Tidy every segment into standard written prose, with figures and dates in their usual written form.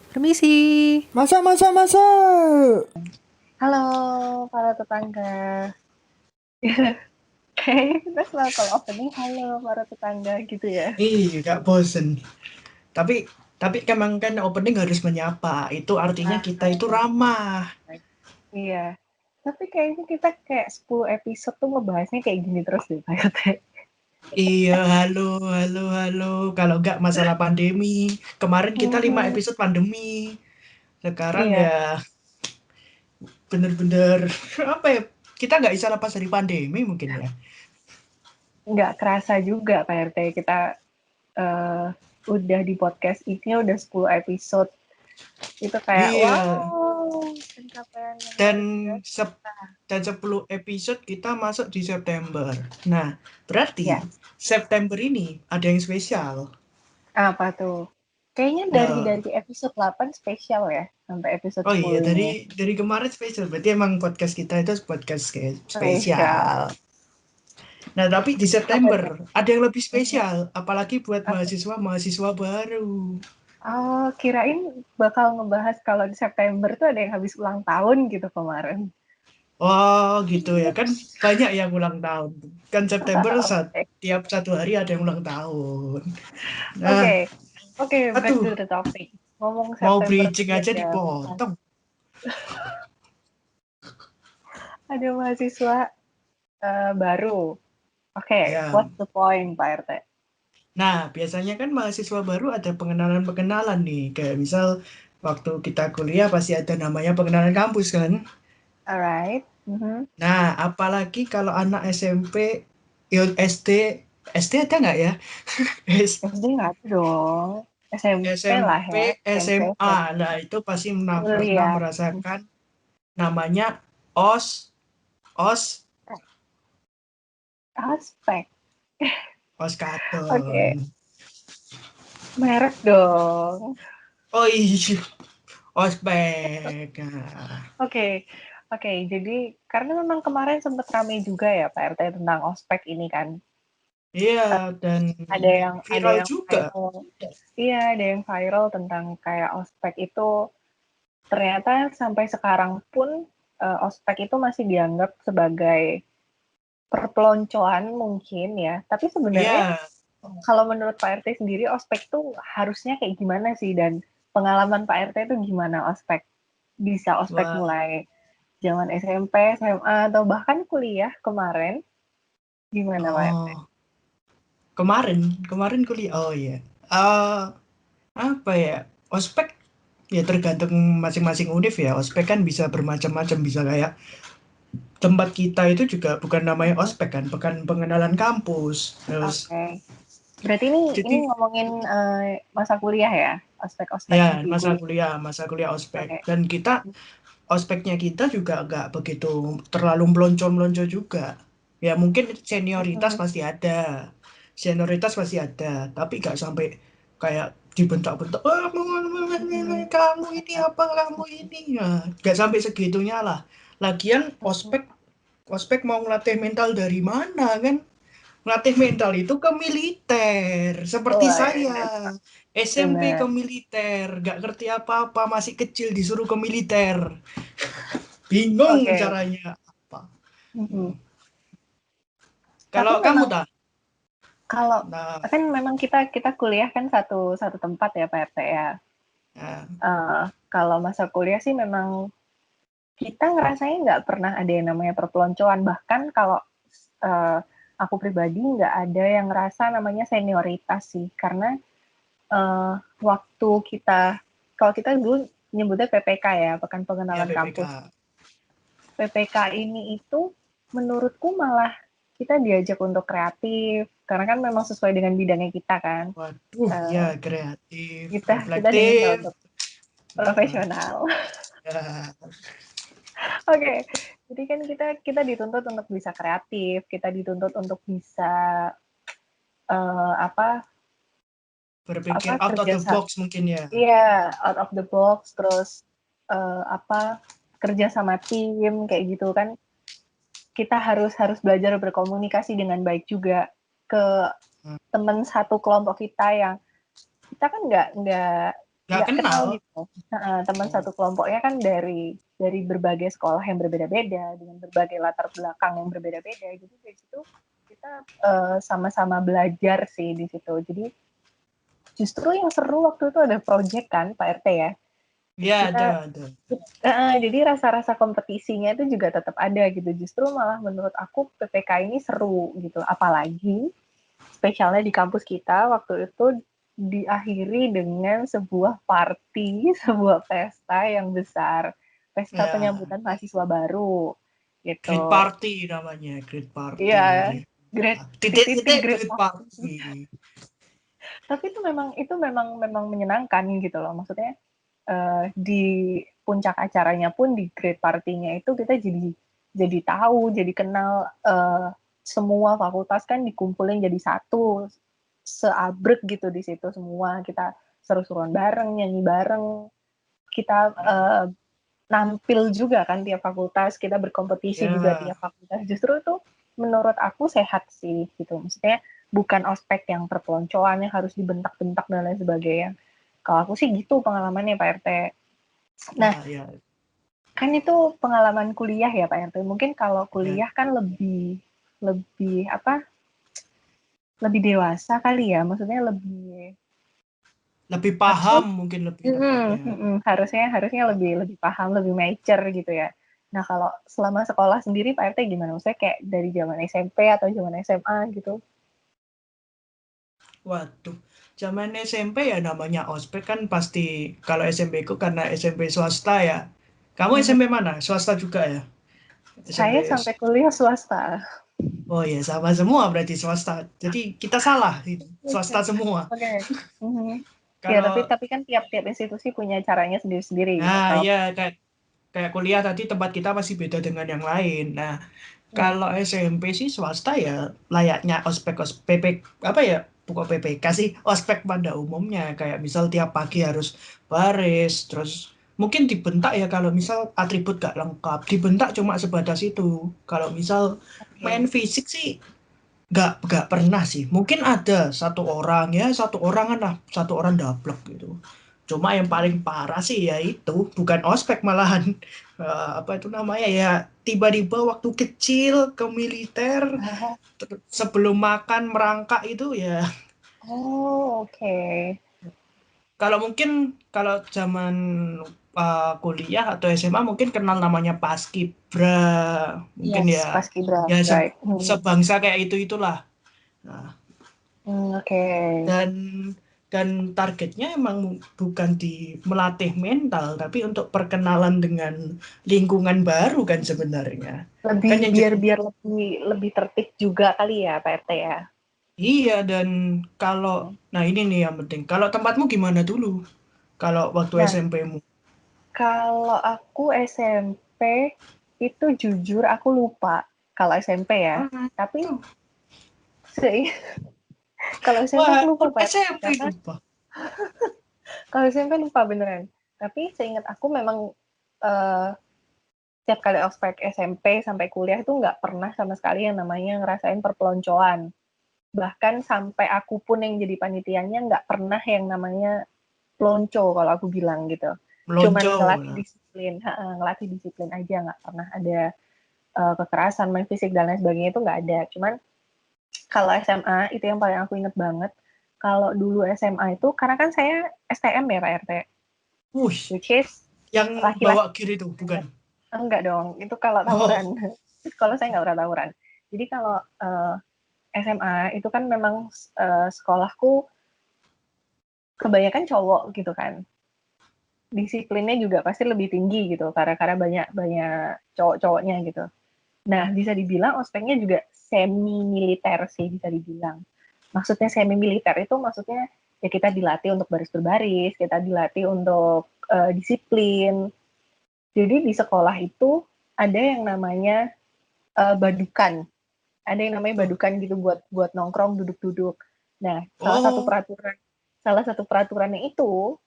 Permisi. Masa. Halo para tetangga. Kayaknya kita selalu kalau opening halo para tetangga gitu ya. Gak bosen. Tapi emang kan opening harus menyapa. Itu artinya Nah, kita itu ramah. iya. Tapi kayaknya kita kayak 10 episode tuh ngebahasnya kayak gini terus deh Pak RT. Iya, halo, halo, halo. Kalau nggak masalah pandemi. Kemarin kita 5 Mhm. episode pandemi. Sekarang Iya, ya bener-bener apa ya? Kita nggak bisa lepas dari pandemi mungkin ya. nggak kerasa juga Pak RT kita eh, udah di podcast ini udah 10 episode. Itu kayak Iya. wow, pencapaian yang Dan luar biasa. sep- dan 10 episode kita masuk di September. Nah, berarti Ya, September ini ada yang spesial. apa tuh? Kayaknya dari Nah, dari episode 8 spesial ya, sampai episode oh iya, 10 dari ini. dari kemarin spesial. Berarti emang podcast kita itu podcast Spesial. spesial. Nah, tapi di Apa September tuh? ada yang lebih spesial, apalagi buat Apa? mahasiswa-mahasiswa baru. Oh, kirain bakal ngebahas kalau di September tuh ada yang habis ulang tahun gitu kemarin. Oh, gitu ya. Kan banyak yang ulang tahun. Kan September Oke, tiap 1 hari ada yang ulang tahun. Nah, oke, oke. Back aduh, to the topic. Ngomong mau September bridging tadi aja ada dipotong. mahasiswa baru. Oke, Ya. what's the point, Pak RT? Nah, biasanya kan mahasiswa baru ada pengenalan-pengenalan nih. Kayak misal waktu kita kuliah pasti ada namanya pengenalan kampus kan. Alright. Mhm. Nah, apalagi kalau anak SMP, ya SD, SD ada nggak ya? S- SD nggak ada dong. SMP lah SMP, ya. SMP, SMA. SMP. Nah, itu pasti pernah Kuliah. merasakan namanya OS, OS, Aspek. Oke, Oskadon. merek dong. Oh iya, ospek. Nah, Oke, oke. Jadi karena memang kemarin sempat ramai juga ya Pak RT tentang ospek ini kan. iya, Eh, dan ada viral yang juga. viral. Iya, ada yang viral tentang kayak ospek itu ternyata sampai sekarang pun ospek itu masih dianggap sebagai perpeloncoan mungkin ya. Tapi sebenarnya Iya, kalau menurut Pak RT sendiri ospek tuh harusnya kayak gimana sih dan pengalaman Pak RT itu gimana ospek? Bisa ospek wah, mulai zaman SMP, SMA, atau bahkan kuliah kemarin, gimana Pak RT? oh, kemarin kuliah. Oh iya. Eh, apa ya? Ospek ya tergantung masing-masing univ ya. Ospek kan bisa bermacam-macam, bisa kayak tempat kita itu juga bukan namanya Mhm. ospek kan, bukan pengenalan kampus. Terus Oke. Berarti ini jadi ngomongin masa kuliah ya, ospek-ospek ya di kuliah. masa kuliah ospek Oke. dan kita ospeknya kita juga nggak begitu terlalu melonco-melonco juga. Ya mungkin senioritas Mhm. pasti ada, senioritas pasti ada, tapi nggak sampai kayak dibentak-bentak, "Ah, Mhm. kamu ini apa, kamu ini." Ya, nggak sampai segitunya lah. Lagian Mhm. ospek mau ngelatih mental dari mana kan? Ngelatih mental itu ke militer, seperti Wah, saya. SMP ke benar. militer, nggak ngerti apa-apa, masih kecil disuruh ke militer. Bingung Oke. caranya apa. Mhm. Tapi Kalau kamu memang tak, kalau nah, kan memang kita kita kuliah kan satu satu tempat ya Pak RT ya. ya, Kalau masa kuliah sih memang kita ngerasanya nggak pernah ada yang namanya perpeloncoan. Bahkan kalau uh, aku pribadi nggak ada yang ngerasa namanya senioritas sih. Karena waktu kita, kalau kita dulu nyebutnya PPK ya, Pekan ya Pengenalan Kampus. BPK. PPK ini itu menurutku malah kita diajak untuk kreatif, karena kan memang sesuai dengan bidangnya kita kan. Waduh, ya Uh, kreatif, kita diminta reflektif. untuk profesional. Ya, Oke, okay. Jadi kan kita kita dituntut untuk bisa kreatif, kita dituntut untuk bisa apa berpikir apa out of kerja the box mungkin ya. iya out of the box, terus apa kerja sama tim kayak gitu kan. Kita harus harus belajar berkomunikasi dengan baik juga ke Hmm, teman satu kelompok kita yang kita kan nggak Nggak kenal kenal. gitu. Teman Oh. satu kelompoknya kan dari berbagai sekolah yang berbeda-beda dengan berbagai latar belakang yang berbeda-beda. Jadi dari situ kita sama-sama belajar sih di situ. Jadi justru yang seru waktu itu ada project kan Pak RT ya. Iya, Kita ada. jadi rasa-rasa kompetisinya itu juga tetap ada gitu. Justru malah menurut aku PPK ini seru gitu. Apalagi spesialnya di kampus kita waktu itu diakhiri dengan sebuah party, sebuah pesta yang besar, pesta Ya, penyambutan mahasiswa baru great gitu. party namanya, great Iya, party. grade titik-titik Titik-titik grade. great party. Tapi itu memang menyenangkan gitu loh. Maksudnya di puncak acaranya pun di grade party-nya itu kita jadi tahu, jadi kenal semua fakultas kan dikumpulin jadi satu, seabrek gitu di situ semua. Kita seru-seruan bareng, nyanyi bareng, kita nampil juga kan tiap fakultas, kita berkompetisi juga Ya, tiap fakultas. Justru itu menurut aku sehat sih gitu. Maksudnya bukan ospek yang perpeloncoan yang harus dibentak-bentak dan lain sebagainya. Kalau aku sih gitu pengalamannya Pak RT. Nah, ya. kan itu pengalaman kuliah ya Pak RT. Mungkin kalau Ya. kuliah kan lebih lebih apa? Lebih dewasa kali ya. Maksudnya lebih Lebih harusnya paham mungkin lebih tepatnya. harusnya lebih paham, lebih mature gitu ya. Nah, kalau selama sekolah sendiri Pak RT gimana? Maksudnya kayak dari zaman SMP atau zaman SMA gitu? Waduh, zaman SMP ya namanya ospek kan pasti, kalau SMP ku karena SMP swasta ya. Kamu SMP mana? Swasta juga ya? SMP. Saya sampai kuliah swasta. Oh iya, sama semua berarti swasta. Jadi kita salah, itu. Oke. Swasta semua. Oke. Mhm. Ya, tapi Kalau, tapi kan tiap-tiap institusi punya caranya sendiri-sendiri gitu. nah Kalau iya, kayak kayak kuliah tadi tempat kita masih beda dengan yang lain. Nah, kalau SMP sih swasta ya layaknya ospek PP apa ya, bukan PPK sih, ospek pada umumnya, kayak misal tiap pagi harus baris, terus mungkin dibentak ya kalau misal atribut gak lengkap, dibentak cuma sebatas itu. Kalau misal main oke. fisik sih nggak pernah sih, mungkin ada satu orang ya, satu orang kan lah, satu orang dablek gitu. Cuma yang paling parah sih ya itu bukan ospek malahan. Apa itu namanya ya, tiba-tiba waktu kecil ke militer, sebelum makan merangkak itu ya. Oh, oke. Kalau mungkin kalau zaman kuliah atau SMA mungkin kenal namanya Paskibra, mungkin Yes, ya, paskibra, ya right. sebangsa kayak itu itulah. Nah, Oke. dan targetnya emang bukan di melatih mental tapi untuk perkenalan dengan lingkungan baru kan sebenarnya, Lebih kan yang biar jadi. biar lebih lebih tertib juga kali ya Pak RT ya. Iya, dan kalau, nah ini nih yang penting, kalau tempatmu gimana dulu kalau waktu Nah, SMP-mu? kalau aku SMP itu jujur aku lupa kalau SMP ya. Tapi Tuh, se- kalau SMP wah, aku lupa Pak RT SMP karena lupa. kalau SMP lupa beneran. Tapi seingat aku memang uh, setiap kali ospek SMP sampai kuliah itu nggak pernah sama sekali yang namanya ngerasain perpeloncoan. Bahkan sampai aku pun yang jadi panitianya nggak pernah yang namanya pelonco kalau aku bilang gitu. Cuman Melonco. ngelatih Nah. disiplin, ngelatih disiplin aja, nggak pernah ada kekerasan, main fisik dan lain sebagainya itu nggak ada. Cuman kalau SMA itu yang paling aku inget banget. Kalau dulu SMA itu karena kan saya STM ya Pak RT, Wush, which is yang laki-laki. bawa gear itu bukan? Enggak dong, itu kalau Oh, tawuran. Kalau saya nggak pernah tawuran. Jadi kalau SMA itu kan memang sekolahku kebanyakan cowok gitu kan. Disiplinnya juga pasti lebih tinggi gitu karena banyak banyak cowok-cowoknya gitu. Nah, bisa dibilang ospeknya juga semi militer sih bisa dibilang. Maksudnya semi militer itu maksudnya ya kita dilatih untuk baris berbaris, kita dilatih untuk disiplin. Jadi di sekolah itu ada yang namanya badukan. Ada yang namanya oh, badukan gitu buat buat nongkrong duduk-duduk. Nah, oh, salah satu peraturannya itu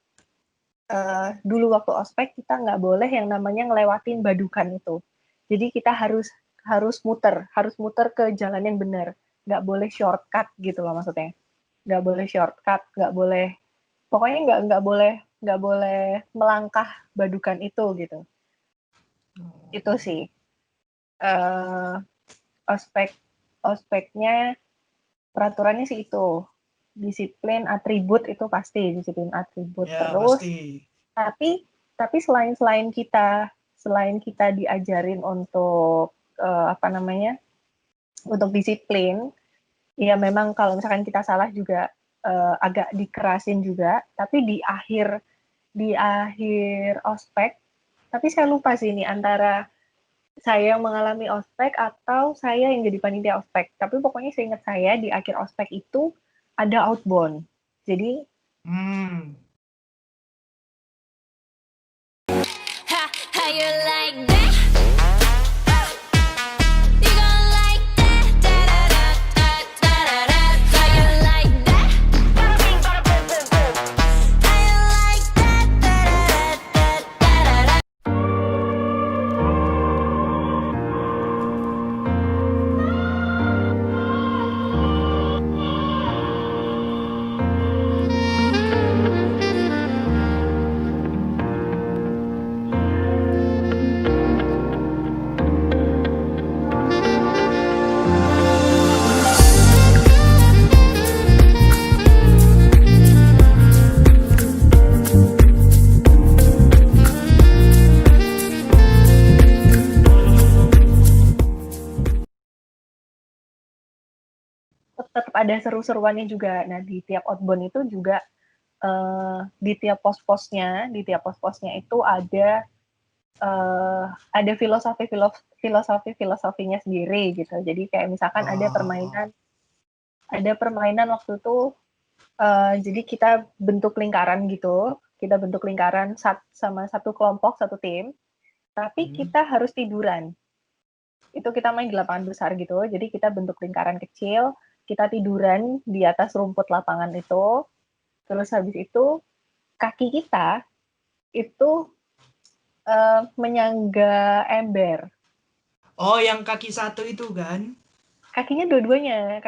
dulu waktu ospek kita nggak boleh yang namanya ngelewatin badukan itu. Jadi kita harus muter ke jalan yang benar. Nggak boleh shortcut gitu loh maksudnya. Nggak boleh shortcut, nggak boleh, pokoknya nggak boleh boleh melangkah badukan itu gitu. Itu sih ospeknya, peraturannya sih itu. Disiplin atribut itu pasti disiplin atribut. Ya, Terus pasti. tapi selain kita diajarin untuk untuk disiplin, ya memang kalau misalkan kita salah juga agak dikerasin juga. Tapi di akhir ospek, tapi saya lupa sih ini antara saya yang mengalami ospek atau saya yang jadi panitia ospek. Tapi pokoknya seingat saya di akhir ospek itu ada outbound. Jadi Hmm. How you like that? You gon' like that? Da da da da da da da. How you like that? How you like that? Da da da da da da. tetap ada seru-seruannya juga. Nah, di tiap outbound itu juga di tiap pos-posnya itu ada filosofinya sendiri gitu. Jadi kayak misalkan Oh. ada permainan waktu itu, jadi kita bentuk lingkaran gitu, kita bentuk lingkaran sama satu kelompok, satu tim, tapi Hmm. kita harus tiduran. Itu kita main di lapangan besar gitu, jadi kita bentuk lingkaran kecil, kita tiduran di atas rumput lapangan itu, terus habis itu kaki kita itu menyangga ember. Oh, yang kaki satu itu kan? Kakinya dua-duanya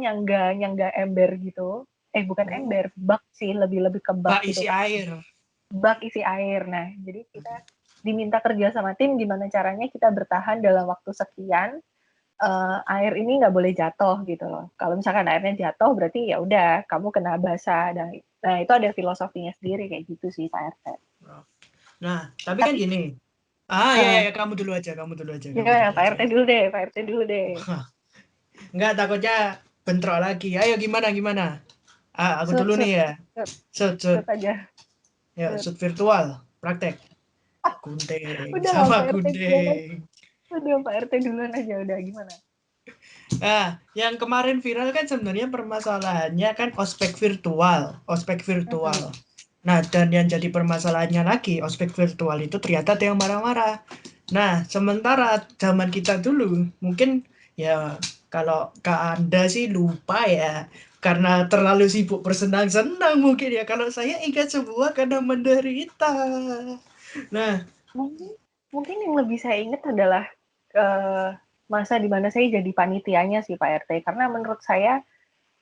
nyangga nyangga ember gitu. Bukan Oh, ember, bak sih, lebih ke bak bak gitu isi kan. air. Bak isi air. Nah, jadi kita diminta kerja sama tim gimana caranya kita bertahan dalam waktu sekian, air ini nggak boleh jatuh gitu loh. Kalau misalkan airnya jatuh berarti ya udah kamu kena basah. Nah, itu ada filosofinya sendiri kayak gitu sih Pak RT. Nah, tapi kan Tapi gini. Ah, ya, uh, ya, kamu dulu aja, kamu dulu aja, kamu ya dulu Pak aja. RT dulu deh, Pak RT dulu deh. Enggak, takutnya bentrok lagi. Ayo, gimana, gimana? Ah, aku Shoot, dulu nih shoot, ya. shoot, Shoot. shoot aja. Ya, Shoot. shoot virtual. Praktek. Gunting, Udah lah sama Pak RT duluan aja. gunting. Udah Pak RT duluan aja, udah gimana? Nah, yang kemarin viral kan sebenarnya permasalahannya kan ospek virtual. Ospek Mhm. virtual. Nah, dan yang jadi permasalahannya lagi, ospek virtual itu ternyata ada yang marah-marah. Nah, sementara zaman kita dulu, mungkin ya kalau Kak Anda sih lupa ya, karena terlalu sibuk bersenang-senang mungkin ya. Kalau saya ingat semua karena menderita. Nah, Mungkin mungkin yang lebih saya ingat adalah masa di mana saya jadi panitianya sih Pak RT. Karena menurut saya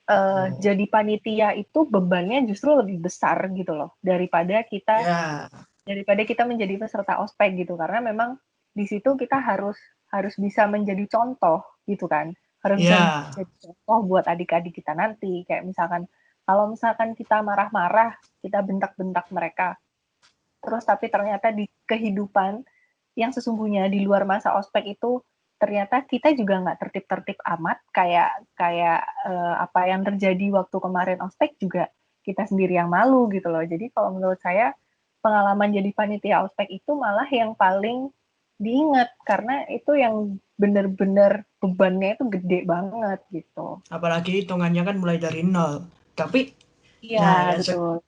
oh, jadi panitia itu bebannya justru lebih besar gitu loh ya, daripada kita menjadi peserta ospek gitu. Karena memang di situ kita harus harus bisa menjadi contoh gitu kan. Harus bisa ya, menjadi contoh buat adik-adik kita nanti. Kayak misalkan kalau misalkan kita marah-marah, kita bentak-bentak mereka, terus tapi ternyata di kehidupan yang sesungguhnya di luar masa ospek itu ternyata kita juga nggak tertib-tertib amat kayak kayak apa yang terjadi waktu kemarin ospek juga kita sendiri yang malu gitu loh. Jadi kalau menurut saya pengalaman jadi panitia ospek itu malah yang paling diingat karena itu yang bener-bener bebannya itu gede banget gitu. apalagi hitungannya kan mulai dari nol. Tapi, Iya, nah betul.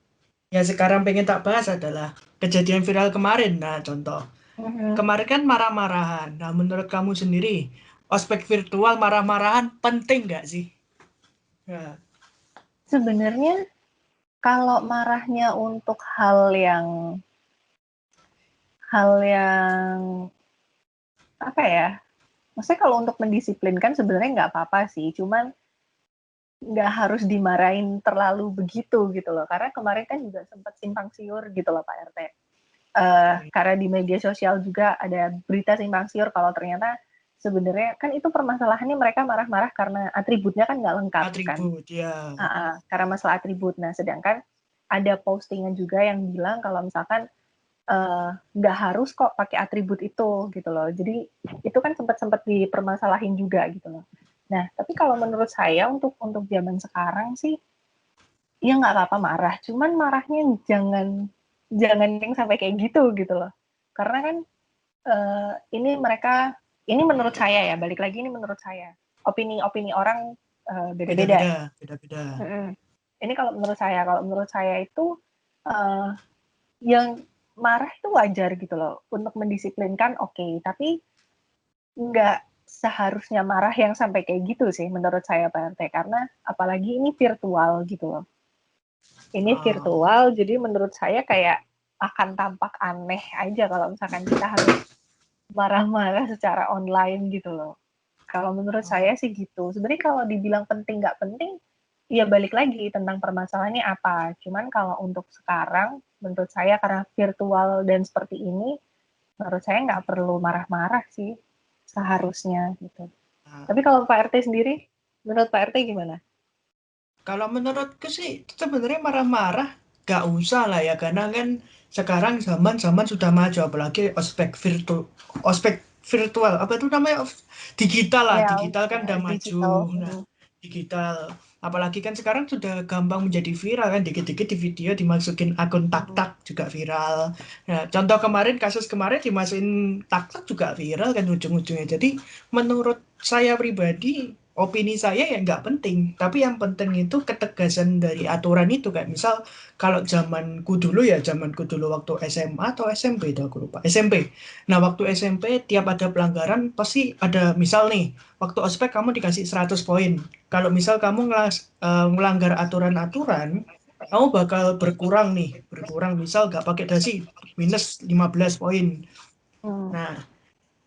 yang sekarang pengen tak bahas adalah kejadian viral kemarin. Nah, contoh. Mhm. Kemarin kan marah-marahan. Nah, menurut kamu sendiri, ospek virtual marah-marahan penting nggak sih? Nah, Sebenarnya kalau marahnya untuk hal yang apa ya? Maksudnya kalau untuk mendisiplinkan sebenarnya nggak apa-apa sih. Cuman nggak harus dimarahin terlalu begitu gitu loh. Karena kemarin kan juga sempat simpang siur gitu loh Pak RT. Karena di media sosial juga ada berita simpang siur kalau ternyata sebenarnya kan itu permasalahannya mereka marah-marah karena atributnya kan nggak lengkap kan. Atribut ya. Karena masalah atribut. Nah, sedangkan ada postingan juga yang bilang kalau misalkan nggak harus kok pakai atribut itu gitu loh. Jadi itu kan sempat dipermasalahin juga gitu loh. Nah, tapi kalau menurut saya untuk zaman sekarang sih ya nggak apa-apa marah, cuman marahnya jangan yang sampai kayak gitu loh. Karena kan ini menurut saya ya, balik lagi ini menurut saya. Opini orang beda-beda. Beda-beda. Ini kalau menurut saya itu yang marah itu wajar gitu loh untuk mendisiplinkan tapi nggak seharusnya marah yang sampai kayak gitu sih menurut saya Pak RT, karena apalagi ini virtual gitu loh. Ini virtual, jadi menurut saya kayak akan tampak aneh aja kalau misalkan kita harus marah-marah secara online gitu loh. Kalau menurut saya sih gitu. Sebenarnya kalau dibilang penting nggak penting, ya balik lagi tentang permasalahannya apa. Cuman kalau untuk sekarang, menurut saya karena virtual dan seperti ini, menurut saya nggak perlu marah-marah sih seharusnya gitu. Tapi kalau Pak RT sendiri, menurut Pak RT gimana? Kalau menurutku sih sebenarnya marah-marah gak usah lah ya, karena kan sekarang zaman sudah maju, apalagi ospek virtual apa itu namanya, digital lah, Ya, digital kan udah maju. digital. Nah, digital apalagi kan sekarang sudah gampang menjadi viral kan, dikit-dikit di video dimasukin akun tak juga viral. Nah, contoh kasus kemarin dimasukin tak juga viral kan ujung-ujungnya. Jadi menurut saya pribadi, opini saya ya nggak penting, tapi yang penting itu ketegasan dari aturan itu. Kayak misal kalau zamanku dulu waktu SMA atau SMP itu aku lupa, SMP. Nah, waktu SMP tiap ada pelanggaran pasti ada, misal nih waktu ospek kamu dikasih 100 poin. Kalau misal kamu melanggar aturan-aturan, kamu bakal berkurang misal nggak pakai dasi minus 15 poin. Nah,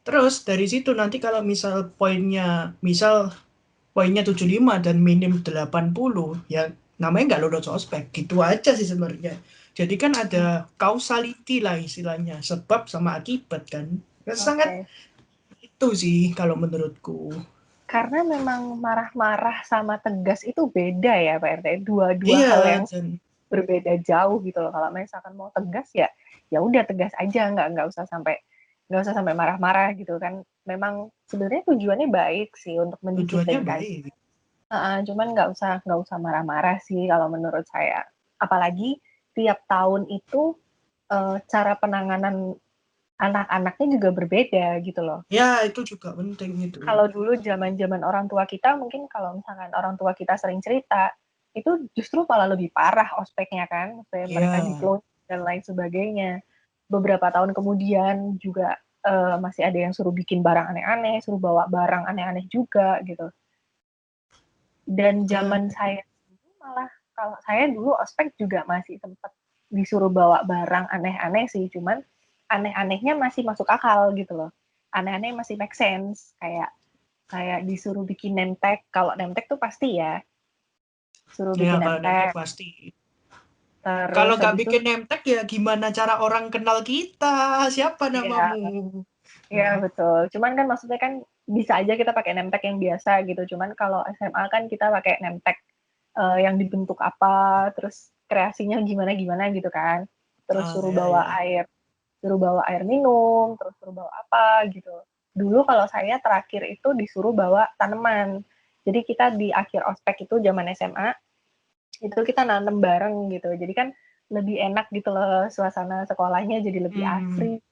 terus dari situ nanti kalau misal poinnya 75 dan minim 80, ya namanya nggak lulus ospek. Gitu aja sih sebenarnya. Jadi kan ada causality lah istilahnya, sebab sama akibat kan. Sangat itu sih kalau menurutku. Karena memang marah-marah sama tegas itu beda ya Pak RT. Dua Iya, hal yang dan berbeda jauh gitu loh. Kalau misalkan mau tegas ya udah tegas aja, nggak usah sampai marah-marah gitu kan. Memang sebenarnya tujuannya baik sih untuk tujuannya mendisiplinkan. baik. Cuman nggak usah marah-marah sih kalau menurut saya. Apalagi tiap tahun itu cara penanganan anak-anaknya juga berbeda gitu loh. Ya, itu juga penting itu. Kalau dulu zaman orang tua kita, mungkin kalau misalkan orang tua kita sering cerita, itu justru malah lebih parah ospeknya kan, maksudnya mereka Ya, diplot dan lain sebagainya. Beberapa tahun kemudian juga masih ada yang suruh bikin barang aneh-aneh, suruh bawa barang aneh-aneh juga gitu. Dan zaman saya malah, kalau saya dulu ospek juga masih sempat disuruh bawa barang aneh-aneh sih, cuman aneh-anehnya masih masuk akal gitu loh. Aneh-aneh masih make sense, kayak disuruh bikin name tag. Kalau name tag tuh pasti ya, suruh ya bikin name kalau name tag tag. pasti. Kalau Terus nggak habis itu, bikin name tag ya gimana cara orang kenal kita? Siapa ya, namamu? ya betul. Cuman kan maksudnya kan bisa aja kita pakai name tag yang biasa gitu. Cuman kalau SMA kan kita pakai name tag yang dibentuk apa, terus kreasinya gimana-gimana gitu kan. Terus Ya. suruh bawa air minum, terus suruh bawa apa gitu. Dulu kalau saya terakhir itu disuruh bawa tanaman. Jadi kita di akhir ospek itu zaman SMA, itu kita nanam bareng gitu. Jadi kan lebih enak gitu loh suasana sekolahnya, jadi lebih asri,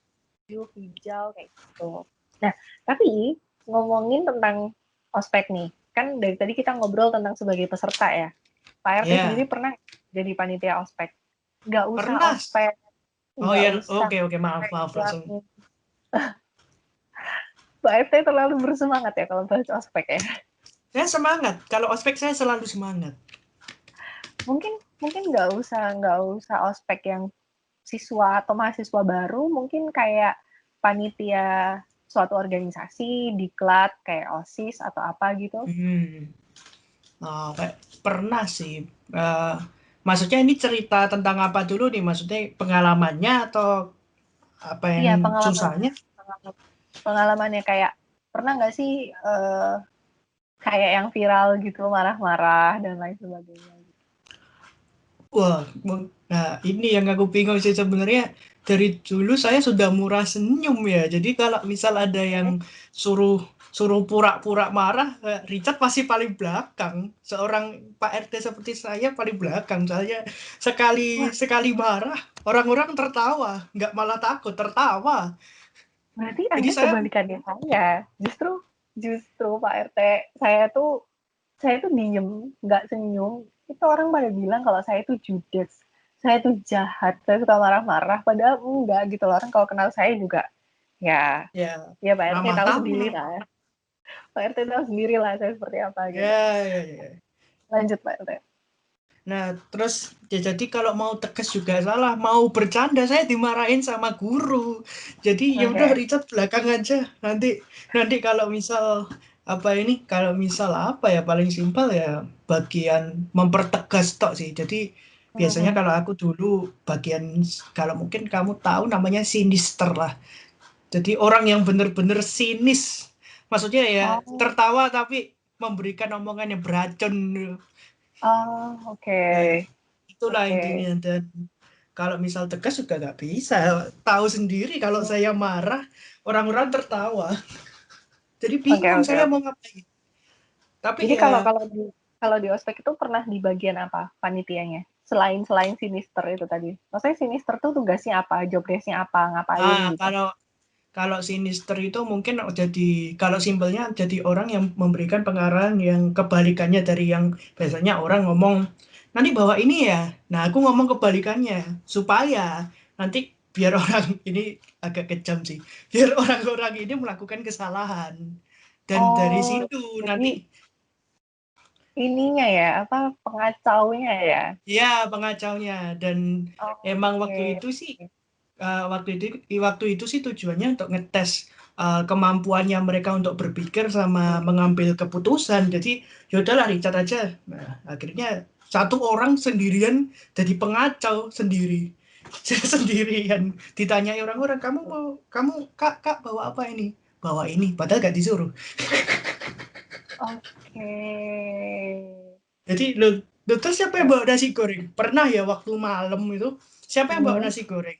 hijau kayak gitu. Nah, tapi ngomongin tentang ospek nih, kan dari tadi kita ngobrol tentang sebagai peserta ya. Pak RT sendiri Ya, pernah jadi panitia ospek? Nggak usah pernah. ospek, Oh nggak ya, usah oke, maaf langsung. Pak RT terlalu bersemangat ya kalau bahas ospek ya. Saya semangat. Kalau ospek saya selalu semangat. Mungkin nggak usah ospek yang siswa atau mahasiswa baru, mungkin kayak panitia suatu organisasi, diklat kayak OSIS atau apa gitu. Kayak pernah sih. Maksudnya ini cerita tentang apa dulu nih? Maksudnya pengalamannya atau apa Iya, yang susahnya? pengalamannya kayak pernah nggak sih kayak yang viral gitu marah-marah dan lain sebagainya. Wah, nah ini yang aku bingung sih sebenarnya. Dari dulu saya sudah murah senyum ya. Jadi kalau misal ada yang suruh suruh pura-pura marah, Richard pasti paling belakang. Seorang Pak RT seperti saya paling belakang. Soalnya sekali Wah, sekali marah, orang-orang tertawa, nggak malah takut, tertawa. berarti Jadi Anda saya, kebalikannya saya. Justru Pak RT, saya tuh diem, nggak senyum. Itu orang pada bilang kalau saya tuh judes, saya tuh jahat, saya suka marah-marah. Padahal enggak gitu loh. Orang kalau kenal saya juga, ya, ya, ya Pak RT ramah tahu sendiri tamah. lah. Pak RT tahu sendiri lah saya seperti apa gitu. Ya, ya, ya. Lanjut Pak RT. Nah, terus ya jadi kalau mau tegas juga salah, mau bercanda saya dimarahin sama guru. Jadi ya udah Oke. Richard belakang aja. Nanti nanti kalau misal apa ini, kalau misal apa ya paling simpel ya bagian mempertegas tok sih. Jadi biasanya Mm-mm. kalau aku dulu bagian, kalau mungkin kamu tahu namanya sinister lah. Jadi orang yang bener-bener sinis. Maksudnya ya Oh, tertawa tapi memberikan omongan yang beracun. oh, oke, Ya, itulah oke, intinya. Dan kalau misal tegas juga nggak bisa. Tahu sendiri kalau saya marah, orang-orang tertawa. Jadi oke, bingung oke, saya oke. mau ngapain. Tapi Jadi kalau ya, kalau di ospek itu pernah di bagian apa panitianya? Selain selain sinister itu tadi. Maksudnya sinister tuh tugasnya apa? Job desk-nya apa? Ngapain gitu? kalau kalau sinister itu mungkin jadi, kalau simpelnya jadi orang yang memberikan pengarahan yang kebalikannya dari yang biasanya orang ngomong, nanti bawa ini ya. Nah, aku ngomong kebalikannya supaya nanti biar orang ini agak kejam sih. Biar orang-orang ini melakukan kesalahan. Dan dari Oh, situ jadi nanti ininya ya, apa pengacaunya ya? ya pengacaunya. Dan emang waktu Oke. itu sih waktu itu sih tujuannya untuk ngetes kemampuannya mereka untuk berpikir sama mengambil keputusan. Jadi yaudahlah Richard aja. Nah, akhirnya satu orang sendirian jadi pengacau sendiri. Sendirian ditanyai orang-orang, kamu kak bawa apa ini, bawa ini, padahal gak disuruh. Oke. Jadi lo terus siapa yang bawa nasi goreng? Pernah ya waktu malam itu, siapa yang bawa Hmm. nasi goreng?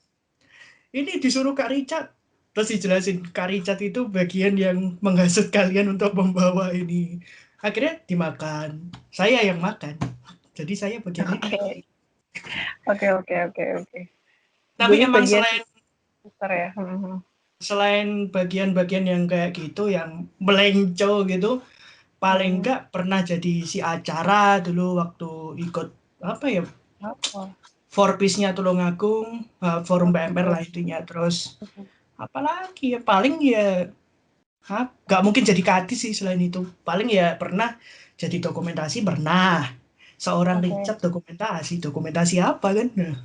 Ini disuruh Kak Richard. Terus dijelasin, Kak Richard itu bagian yang menghasut kalian untuk membawa ini. Akhirnya dimakan. Saya yang makan. Jadi saya bagian ini. Oke. Oke, oke, oke, oke. Tapi Jadi emang bagian selain sinister ya. selain bagian-bagigian yang kayak gitu, yang melenco gitu, paling Hmm. enggak pernah jadi si acara dulu waktu ikut apa ya, Oh, Forpisnya Tulungagung, forum PMR oke. lah intinya. Terus apalagi ya paling ya, nggak mungkin jadi kadis sih selain itu. Paling ya pernah jadi dokumentasi, pernah. Seorang Oke. Richard dokumentasi apa kan? Nah,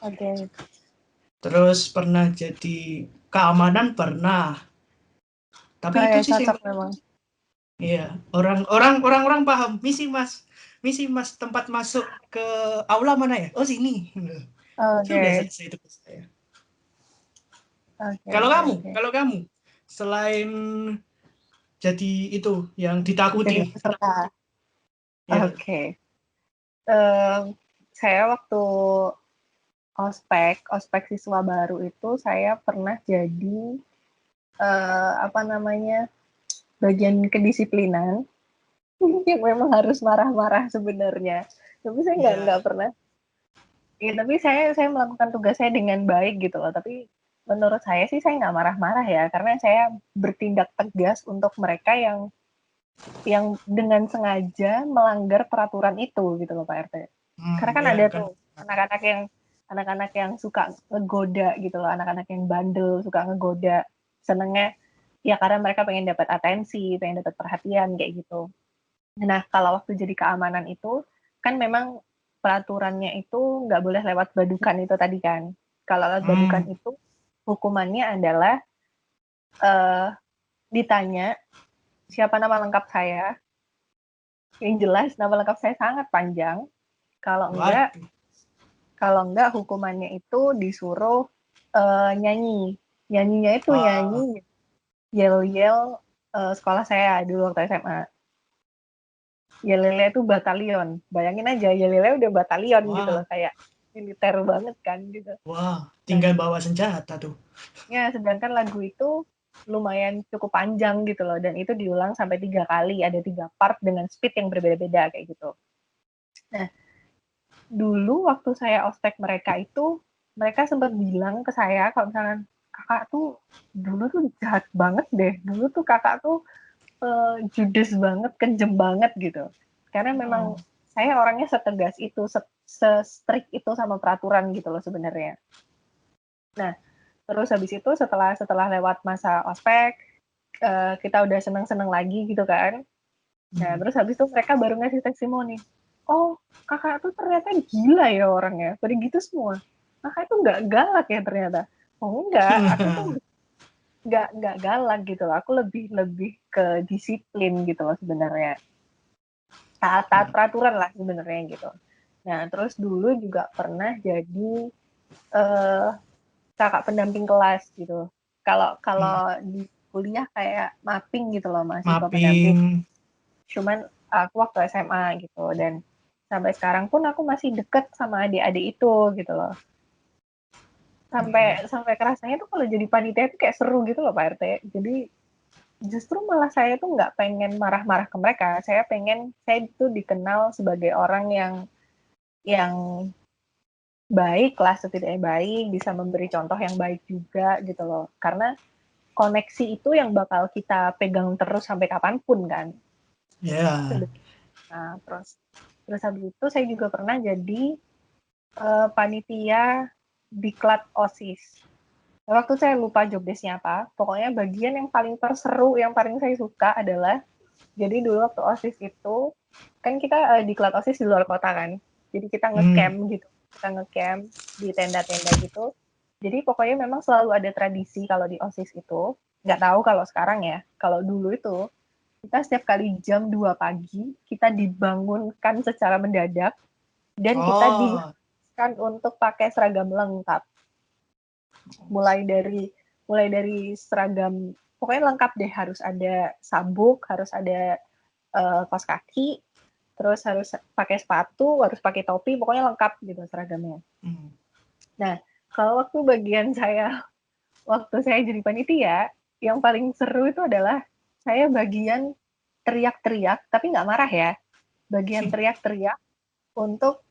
Oke. terus pernah jadi keamanan, pernah. Tapi itu Kayak sih cocok simpel. memang. Iya, orang-orang paham. Misi mas, tempat masuk ke aula mana ya? Oh sini. Nah, sudah Oke. selesai itu saya. Oke, Kalau oke, kamu, oke. kalau kamu selain jadi itu yang Jadi ditakuti, peserta. ya. Oke. Saya waktu ospek siswa baru itu saya pernah jadi apa namanya bagian kedisiplinan yang memang harus marah-marah sebenarnya. Tapi saya nggak Ya, pernah. Ya, tapi saya melakukan tugas saya dengan baik gitu loh. Tapi menurut saya sih saya nggak marah-marah ya, karena saya bertindak tegas untuk mereka yang dengan sengaja melanggar peraturan itu gitu loh Pak RT. Karena kan ya ada kan. tuh anak-anak yang suka ngegoda gitu loh, anak-anak yang bandel suka ngegoda, senengnya ya karena mereka pengen dapat atensi, pengen dapat perhatian kayak gitu. Nah, kalau waktu jadi keamanan itu kan memang peraturannya itu nggak boleh lewat badukan itu tadi kan. Kalau lewat badukan Hmm, itu hukumannya adalah ditanya siapa nama lengkap saya, Yang jelas nama lengkap saya sangat panjang. Kalau Waduh. enggak hukumannya itu disuruh nyanyi. Nyanyinya itu Ah, nyanyi yel-yel sekolah saya dulu waktu SMA. Yel-yelnya itu batalion. Bayangin aja yel-yelnya udah batalion gitu wah, loh, kayak militer banget kan gitu. wah, Nah, tinggal bawa senjata tuh. ya sedangkan lagu itu lumayan cukup panjang gitu loh, dan itu diulang sampai 3 kali, ada 3 part dengan speed yang berbeda-beda kayak gitu. Nah, dulu waktu saya ospek mereka itu, mereka sempat bilang ke saya kalau misalkan, "Kakak tuh dulu tuh jahat banget deh, dulu tuh kakak tuh judes banget, kejem banget," gitu. Karena memang Oh, saya orangnya setegas itu, se-strict itu sama peraturan gitu loh sebenarnya. Nah, terus habis itu setelah lewat masa ospek, kita udah seneng-seneng lagi gitu kan. Nah, hmm. terus habis itu mereka baru ngasih testimoni. "Oh, kakak tuh ternyata gila ya orangnya." Pada gitu semua. "Kakak itu nggak galak ya ternyata." Oh enggak, aku tuh nggak galak gitu loh. Aku lebih lebih ke disiplin gitu loh sebenarnya. Taat peraturan lah sebenarnya gitu. Nah, terus dulu juga pernah jadi eh, kakak pendamping kelas gitu. Kalau Hmm. kalau di kuliah kayak mapping gitu loh, mahasiswa pendamping. Mapping. Cuman aku waktu SMA gitu, dan sampai sekarang pun aku masih deket sama adik-adik itu gitu loh. Sampai Hmm. sampai kerasanya tuh kalau jadi panitia itu kayak seru gitu loh Pak RT. Jadi justru malah saya tuh nggak pengen marah-marah ke mereka. Saya itu dikenal sebagai orang yang baik lah, setidaknya baik, bisa memberi contoh yang baik juga gitu loh. Karena koneksi itu yang bakal kita pegang terus sampai kapanpun kan. Ya. Nah, terus habis itu saya juga pernah jadi panitia diklat OSIS. Waktu saya lupa job desk-nya apa, pokoknya bagian yang paling terseru, yang paling saya suka adalah, jadi dulu waktu OSIS itu, kan kita diklat OSIS di luar kota kan, jadi kita Hmm. ngecamp di tenda-tenda gitu. Jadi pokoknya memang selalu ada tradisi kalau di OSIS itu, nggak tahu kalau sekarang ya, kalau dulu itu, kita setiap kali jam 2 pagi, kita dibangunkan secara mendadak, dan kita Oh, diharuskan untuk pakai seragam lengkap. Mulai dari seragam, pokoknya lengkap deh, harus ada sabuk, harus ada kaos kaki, terus harus pakai sepatu, harus pakai topi, pokoknya lengkap gitu seragamnya. hmm. Nah, kalau waktu saya jadi panitia, yang paling seru itu adalah saya bagian teriak-teriak, tapi nggak marah ya, bagian teriak-teriak untuk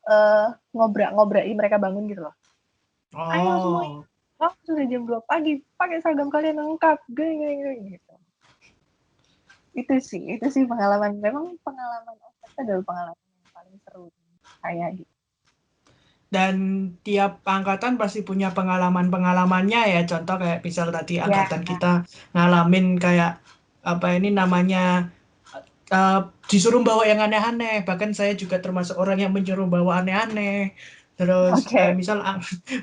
ngobrak-ngobrakin mereka bangun gitu loh. "Ayo semuanya, Oh, sudah jam 2 pagi, pakai seragam kalian lengkap, gini gitu." Itu sih pengalaman, memang pengalaman ospek itu adalah pengalaman yang paling seru saya gitu. dan tiap angkatan pasti punya pengalaman-pengalamannya ya. Contoh kayak misal tadi Ya, angkatan kita ngalamin kayak apa ini namanya disuruh bawa yang aneh-aneh. Bahkan saya juga termasuk orang yang menyuruh bawa aneh-aneh. Terus oke.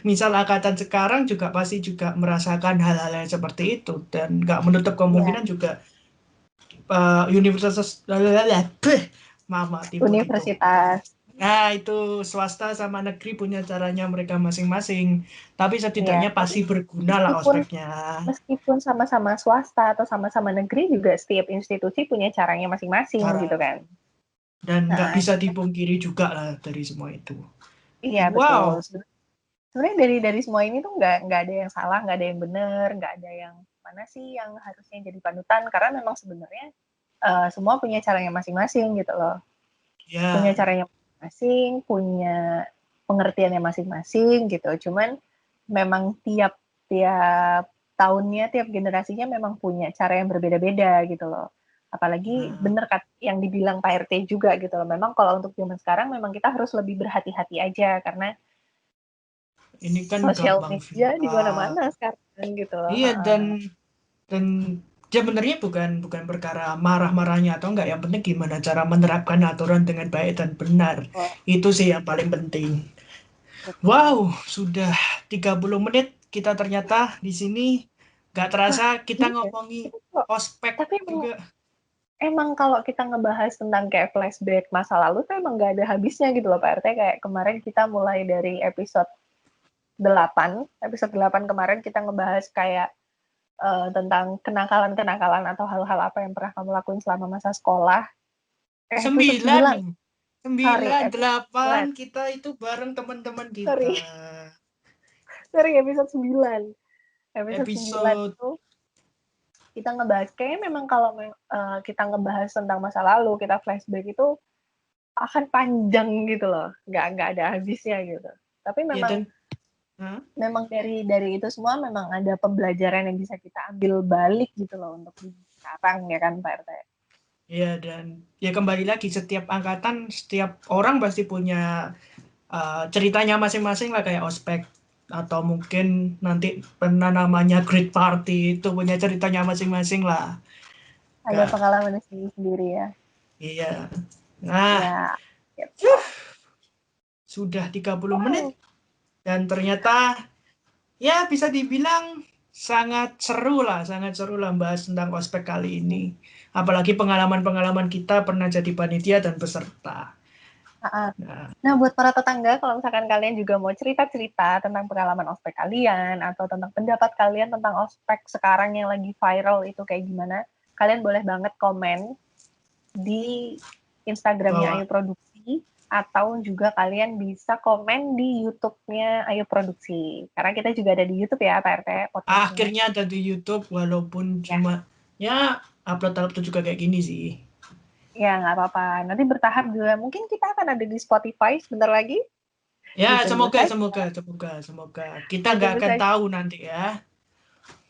misal angkatan sekarang juga pasti juga merasakan hal-hal yang seperti itu dan nggak menutup Ya, kemungkinan juga universitas mama tipu-tipu. universitas. Nah, itu swasta sama negeri punya caranya mereka masing-masing. Tapi Ya, setidaknya tapi pasti berguna lah meskipun ospeknya. meskipun sama-sama swasta atau sama-sama negeri, juga setiap institusi punya caranya masing-masing Cara gitu kan. dan nggak Nah, bisa dipungkiri juga lah dari semua itu. iya betul. Wow. Sebenarnya dari semua ini tuh nggak ada yang salah, nggak ada yang benar, nggak ada yang mana sih yang harusnya jadi panutan, karena memang sebenarnya semua punya caranya masing-masing gitu loh. Punya Ya, caranya masing-masing, punya pengertiannya masing-masing gitu. Cuman memang tiap tiap tahunnya, tiap generasinya memang punya cara yang berbeda-beda gitu loh. Apalagi nah, bener kan yang dibilang Pak RT juga gitu loh. Memang kalau untuk zaman sekarang memang kita harus lebih berhati-hati aja, karena ini kan sosial gampang media di viral. mana-mana sekarang gitu loh. Iya dan sebenarnya bukan bukan perkara marah-marahnya atau enggak. Yang penting gimana cara menerapkan aturan dengan baik dan benar. Oh, Itu sih yang paling penting. betul. Wow, sudah 30 menit kita ternyata di sini. Nggak Wah, terasa kita iya. ngomongi Cepet kok. ospek Tapi emang juga. emang kalau kita ngebahas tentang kayak flashback masa lalu tuh emang nggak ada habisnya gitu loh Pak RT. Kayak kemarin kita mulai dari episode 8 kemarin kita ngebahas kayak tentang kenakalan-kenakalan atau hal-hal apa yang pernah kamu lakuin selama masa sekolah. Episode 9. 9, episode 8 9. kita itu bareng teman-teman kita. Sorry, episode 9. Episode 9 Episode itu kita ngebahas kayaknya memang kalau kita ngebahas tentang masa lalu, kita flashback itu akan panjang gitu loh. Nggak ada habisnya gitu. Tapi ya memang dan memang dari itu semua memang ada pembelajaran yang bisa kita ambil balik gitu loh untuk sekarang ya kan Pak RT. ya dan ya kembali lagi setiap angkatan, setiap orang pasti punya ceritanya masing-masing lah, kayak ospek atau mungkin nanti pernah namanya great party itu punya ceritanya masing-masing lah. Ada Kak. pengalaman sendiri ya. Iya. Nah, Ya. Gitu. sudah 30 menit dan ternyata ya bisa dibilang sangat seru lah bahas tentang ospek kali ini. Apalagi pengalaman-pengalaman kita pernah jadi panitia dan peserta. Nah, buat para tetangga, kalau misalkan kalian juga mau cerita-cerita tentang pengalaman ospek kalian atau tentang pendapat kalian tentang ospek sekarang yang lagi viral itu kayak gimana, kalian boleh banget komen di Instagramnya Ayu Produksi atau juga kalian bisa komen di YouTube-nya Ayu Produksi. Karena kita juga ada di YouTube ya, Pak RT. Akhirnya ada di YouTube walaupun cuma ya upload juga kayak gini sih. Ya, nggak apa-apa. Nanti bertahap juga. Mungkin kita akan ada di Spotify sebentar lagi. Ya, semoga. Kita nggak akan tahu nanti ya.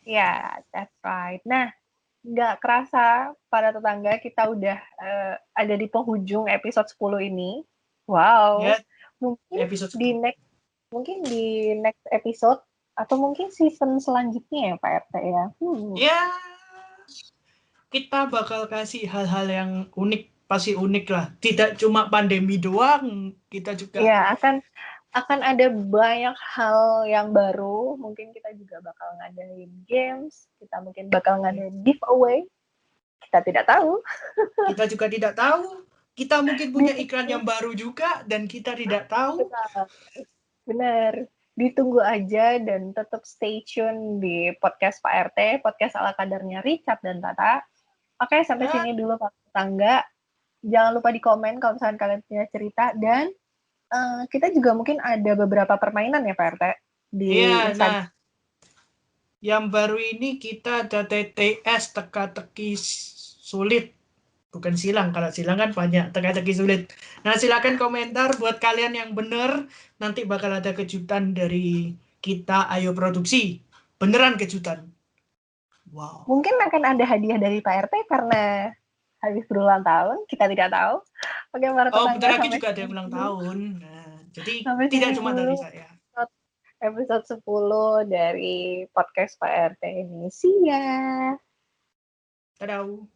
Ya, that's right. Nah, nggak kerasa para tetangga kita udah ada di penghujung episode 10 ini. Wow. Ya, Mungkin episode di next episode atau mungkin season selanjutnya ya Pak RT ya. Ya, kita bakal kasih hal-hal yang unik, pasti unik lah. Tidak cuma pandemi doang, kita juga. Ya, akan ada banyak hal yang baru. Mungkin kita juga bakal ngadain games, kita mungkin bakal ngadain giveaway. Kita tidak tahu. Kita juga tidak tahu. Kita mungkin punya iklan yang baru juga dan kita tidak tahu. Benar. Ditunggu aja dan tetap stay tune di podcast Pak RT, podcast ala kadarnya Richard dan Tata. Oke, sampai sini dulu Pak Tetangga. Jangan lupa di komen kalau misalkan kalian punya cerita dan kita juga mungkin ada beberapa permainan ya Pak RT di Instagram. Nah, yang baru ini kita ada TTS, teka-teki sulit. Bukan silang, kalau silang kan banyak, teka-teki sulit. Nah, silakan komentar buat kalian yang bener. Nanti bakal ada kejutan dari kita Ayu Produksi. Beneran kejutan. Wow. Mungkin akan ada hadiah dari Pak RT karena habis berulang tahun, kita tidak tahu. Oke, para tetangga, bentar lagi juga ada yang ulang tahun. Nah, jadi tidak cuma dari saya. Episode 10 dari podcast Pak RT ini. See ya. Dadah.